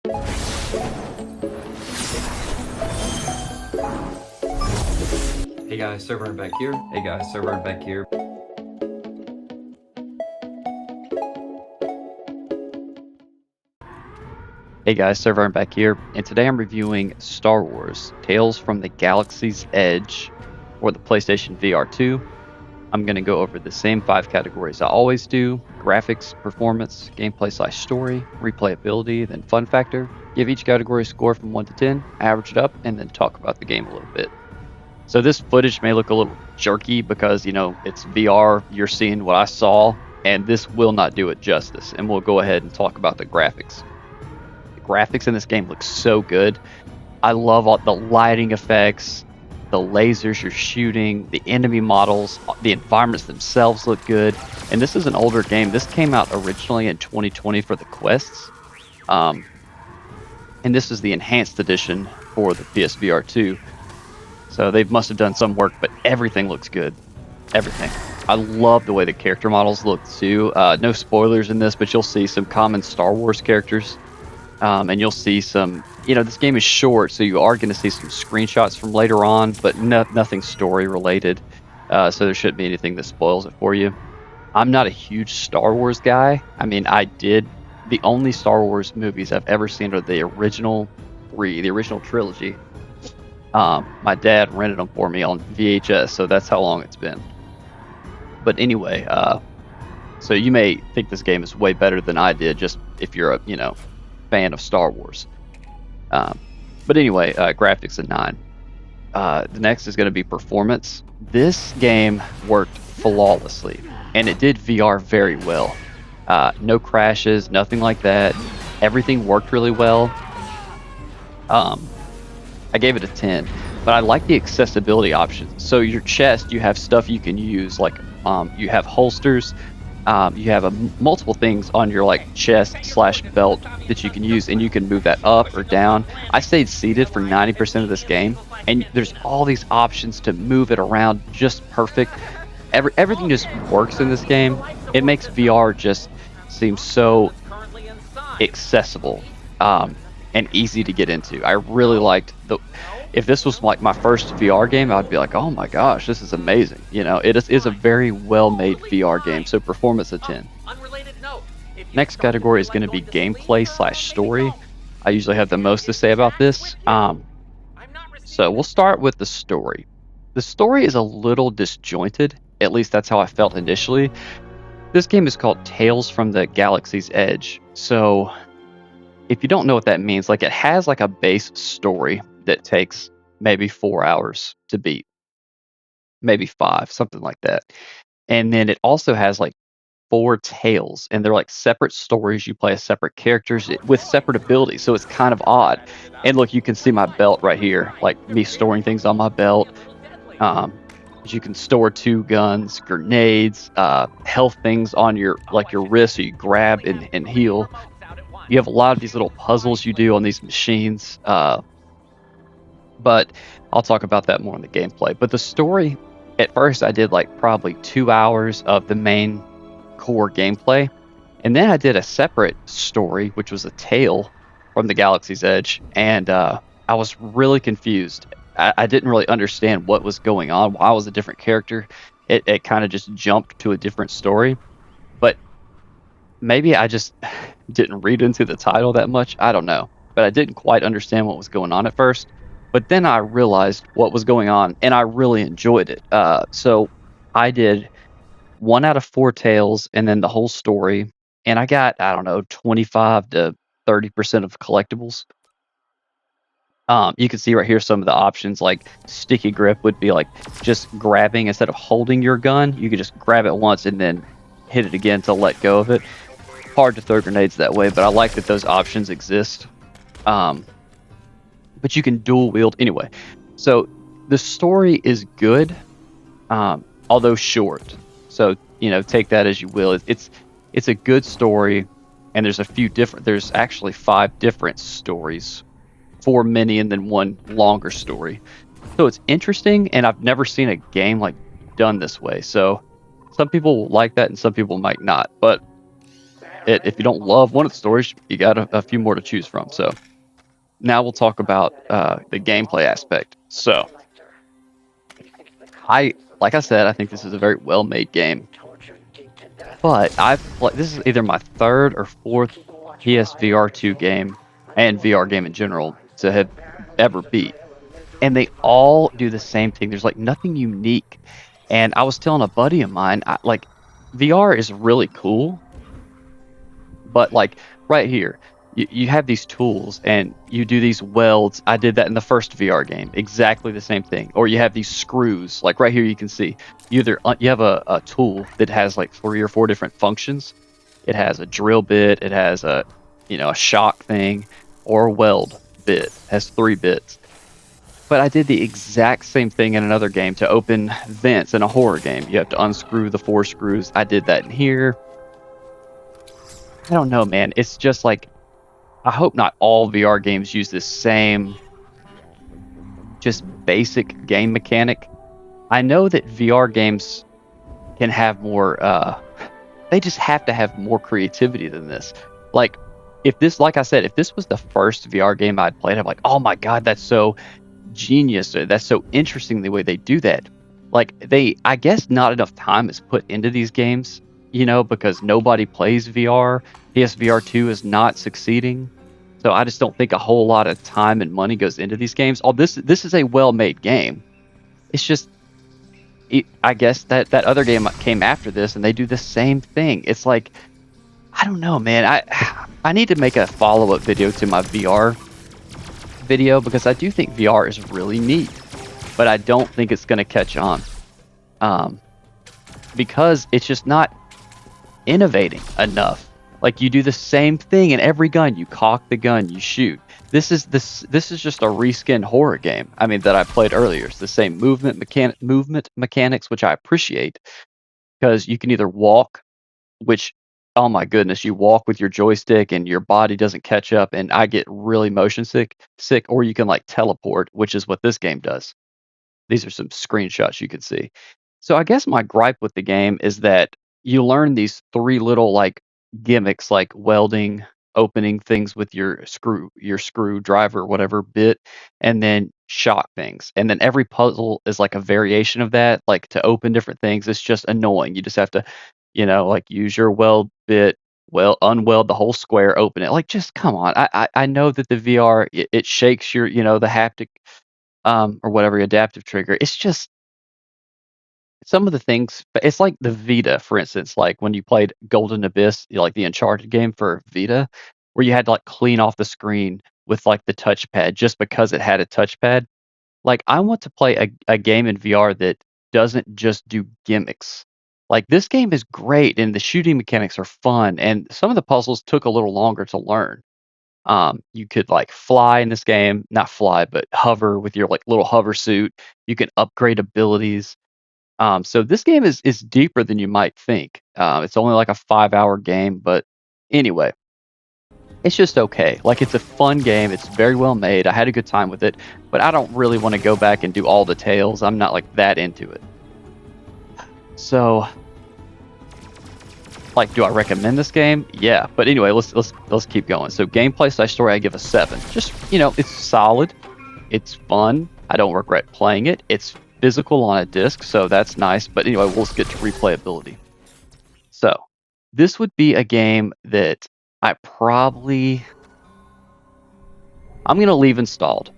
Hey guys, SirVern back here. Hey guys, SirVern back here. Hey guys, SirVern back here, and today I'm reviewing Star Wars Tales from the Galaxy's Edge for the PlayStation VR2. I'm going to go over the same 5 categories I always do: graphics, performance, gameplay/story, replayability, then fun factor. Give each category a score from 1 to 10, average it up, and then talk about the game a little bit. So this footage may look a little jerky because, it's VR, you're seeing what I saw, and this will not do it justice, and we'll go ahead and talk about the graphics. The graphics in this game look so good. I love all the lighting effects, the lasers you're shooting, the enemy models, the environments themselves look good. And this is an older game. This came out originally in 2020 for the Quests. And this is the enhanced edition for the PSVR2. So they must have done some work, but everything looks good. Everything. I love the way the character models look too. No spoilers in this, but you'll see some common Star Wars characters. And you'll see some, this game is short, so you are going to see some screenshots from later on, but nothing story related. So there shouldn't be anything that spoils it for you. I'm not a huge Star Wars guy. I mean, the only Star Wars movies I've ever seen are the original 3, the original trilogy. My dad rented them for me on VHS, so that's how long it's been. But anyway, so you may think this game is way better than I did, just if you're a, fan of Star Wars. But anyway, graphics a 9. The next is going to be performance. This game worked flawlessly, and it did VR very well. No crashes, nothing like that. Everything worked really well. I gave it a 10, but I like the accessibility options. So your chest, you have stuff you can use, like you have holsters. You have multiple things on your chest/belt that you can use, and you can move that up or down. I stayed seated for 90% of this game, and there's all these options to move it around just perfect. Everything just works in this game. It makes VR just seem so accessible and easy to get into. I really liked if this was like my first VR game, I'd be like, oh my gosh, this is amazing. It is a very well-made VR game. So performance a 10. Next category is going to be gameplay/story. I usually have the most to say about this. So we'll start with the story. The story is a little disjointed. At least that's how I felt initially. This game is called Tales from the Galaxy's Edge. So if you don't know what that means, it has a base story that takes maybe 4 hours to beat, maybe 5, something like that. And then it also has 4 tales, and they're separate stories. You play as separate characters with separate abilities, so it's kind of odd. And look, you can see my belt right here, me storing things on my belt. You can store 2 guns, grenades, health things on your wrist, so you grab and heal. You have a lot of these little puzzles you do on these machines, but I'll talk about that more in the gameplay. But the story, at first I did probably 2 hours of the main core gameplay, and then I did a separate story, which was a tale from the Galaxy's Edge, and I was really confused. I didn't really understand what was going on, why I was a different character. It kind of just jumped to a different story, but maybe I just didn't read into the title that much. I don't know, but I didn't quite understand what was going on at first. But then I realized what was going on, and I really enjoyed it. So I did 1 out of 4 tales, and then the whole story, and I got, 25 to 30% of collectibles. You can see right here some of the options, sticky grip would be just grabbing instead of holding your gun. You could just grab it once and then hit it again to let go of it. Hard to throw grenades that way, but I like that those options exist. But you can dual wield anyway. So the story is good, although short. So take that as you will. It's a good story, and there's actually 5 different stories, 4 mini and then 1 longer story. So it's interesting, and I've never seen a game done this way. So some people will like that, and some people might not. But If you don't love one of the stories, you got a few more to choose from. So now we'll talk about the gameplay aspect. So like I said, I think this is a very well-made game. But this is either my third or fourth PSVR2 game and VR game in general to have ever beat. And they all do the same thing. There's like nothing unique. And I was telling a buddy of mine, like VR is really cool, but like right here, you have these tools and you do these welds. I did that in the first VR game, exactly the same thing. Or you have these screws, like right here you can see. You have a tool that has like 3 or 4 different functions. It has a drill bit, it has a shock thing, or a weld bit. It has 3 bits. But I did the exact same thing in another game to open vents in a horror game. You have to unscrew the 4 screws. I did that in here. I don't know, man. It's just like, I hope not all VR games use this same just basic game mechanic. I know that VR games can have more, they just have to have more creativity than this. Like, like I said, if this was the first VR game I'd played, I'm like, oh my God, that's so genius. That's so interesting the way they do that. Like, I guess not enough time is put into these games, because nobody plays VR. PSVR2 is not succeeding. So I just don't think a whole lot of time and money goes into these games. This is a well-made game. It's just, I guess that other game came after this and they do the same thing. It's like, I don't know, man. I need to make a follow-up video to my VR video because I do think VR is really neat, but I don't think it's going to catch on because it's just not innovating enough. Like, you do the same thing in every gun. You cock the gun, you shoot. This is just a reskin horror game. I mean, that I played earlier. It's the same movement mechanics, which I appreciate, because you can either walk, which, oh my goodness, you walk with your joystick and your body doesn't catch up, and I get really motion sick, or you can like teleport, which is what this game does. These are some screenshots you can see. So I guess my gripe with the game is that you learn these 3 little like gimmicks, like welding, opening things with your screwdriver, whatever bit, and then shock things. And then every puzzle is like a variation of that, like to open different things. It's just annoying. You just have to, like use your weld bit, unweld the whole square, open it. Like, just come on. I know that the VR, it shakes your, the haptic, or whatever, adaptive trigger. It's just some of the things, but it's like the Vita, for instance, like when you played Golden Abyss, like the Uncharted game for Vita, where you had to like clean off the screen with like the touchpad just because it had a touchpad. Like, I want to play a game in VR that doesn't just do gimmicks. Like, this game is great and the shooting mechanics are fun, and some of the puzzles took a little longer to learn. You could like fly in this game, not fly, but hover with your like little hover suit. You can upgrade abilities. So this game is deeper than you might think. It's only like a 5-hour game, but anyway, it's just okay. Like, it's a fun game. It's very well made. I had a good time with it, but I don't really want to go back and do all the tales. I'm not like that into it. So, like, do I recommend this game? Yeah, but anyway, let's keep going. So, gameplay / story, I give a 7. Just, it's solid. It's fun. I don't regret playing it. It's physical on a disc, so that's nice. But anyway, let's get to replayability. So, this would be a game that I'm going to leave installed.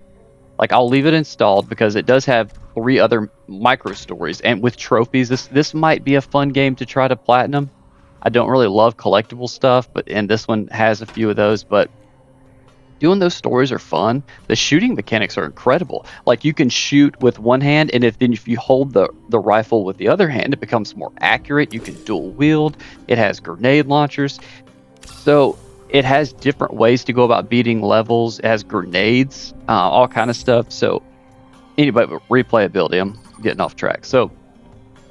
Like, I'll leave it installed because it does have 3 other micro stories, and with trophies, this might be a fun game to try to platinum. I don't really love collectible stuff, and this one has a few of those, but doing those stories are fun. The shooting mechanics are incredible. Like, you can shoot with one hand, and if you hold the rifle with the other hand, it becomes more accurate. You can dual wield. It has grenade launchers. So it has different ways to go about beating levels. It has grenades, all kind of stuff. So anyway, but replayability, I'm getting off track. So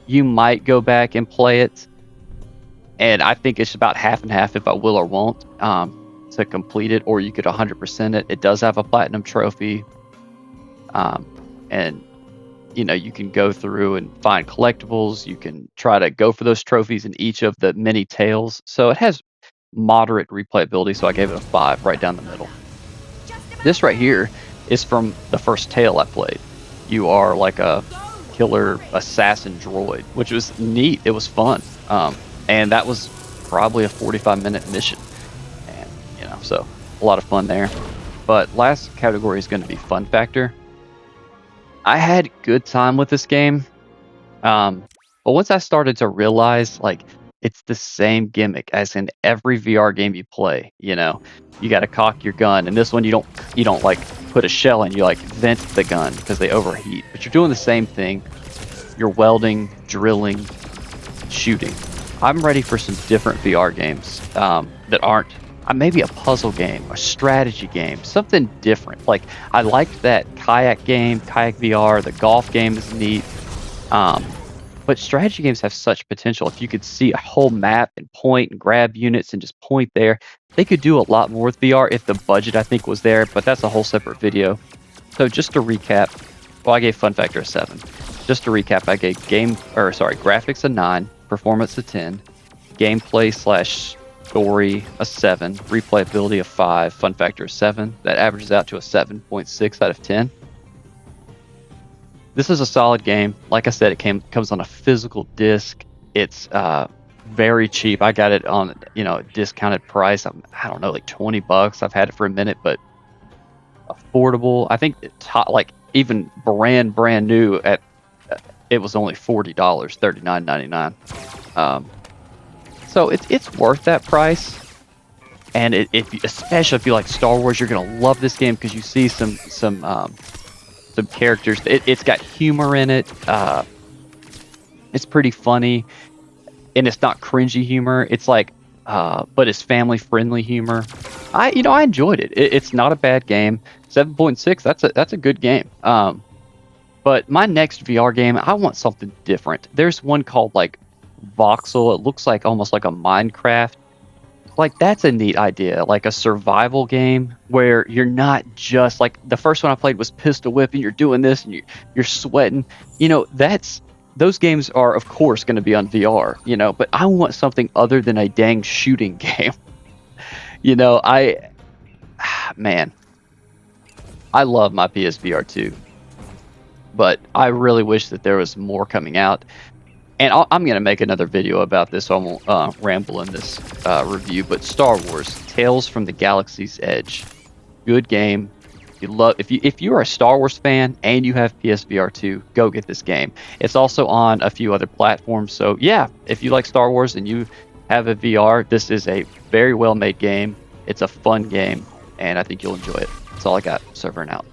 you might go back and play it, and I think it's about half and half if I will or won't to complete it, or you could 100% it. It does have a platinum trophy, and you can go through and find collectibles. You can try to go for those trophies in each of the many tales. So it has moderate replayability, so I gave it a 5 right down the middle. This right here is from the first Tale I played. You are like a killer assassin droid, which was neat. It was fun, and that was probably a 45-minute mission, and so a lot of fun there. But last category is going to be fun factor. I had good time with this game, but once I started to realize like it's the same gimmick as in every VR game you play. You got to cock your gun, and this one you don't like put a shell in. You like vent the gun because they overheat. But you're doing the same thing. You're welding, drilling, shooting. I'm ready for some different VR games that aren't maybe a puzzle game, a strategy game, something different. Like I liked that kayak game, Kayak VR. The golf game is neat. But strategy games have such potential. If you could see a whole map and point and grab units and just point there, they could do a lot more with VR if the budget, I think, was there. But that's a whole separate video. So just to recap, well, I gave Fun Factor a 7. Just to recap, I gave graphics a 9, performance a 10, gameplay/story a 7, replayability a 5, Fun Factor a 7. That averages out to a 7.6 out of 10. This is a solid game. Like I said, it comes on a physical disc. It's very cheap. I got it on a discounted price. I don't know, like $20. I've had it for a minute, but affordable. I think even brand new at it was only $40, $39.99. So it's worth that price. And especially if you like Star Wars, you're gonna love this game because you see some characters. It's got humor in it. It's pretty funny, and it's not cringy humor. It's like, but it's family friendly humor. I enjoyed it. It's not a bad game. 7.6. That's a good game. But my next VR game, I want something different. There's one called like Voxel. It looks like almost like a Minecraft. Like that's a neat idea, like a survival game where you're not just like the first one I played was pistol whipping. You're doing this and you're sweating. Those games are of course going to be on VR. But I want something other than a dang shooting game. I love my PSVR2, but I really wish that there was more coming out. And I'm going to make another video about this, so I won't ramble in this review. But Star Wars, Tales from the Galaxy's Edge. Good game. If you're a Star Wars fan and you have PSVR2, go get this game. It's also on a few other platforms. So yeah, if you like Star Wars and you have a VR, this is a very well-made game. It's a fun game, and I think you'll enjoy it. That's all I got. SirVern out.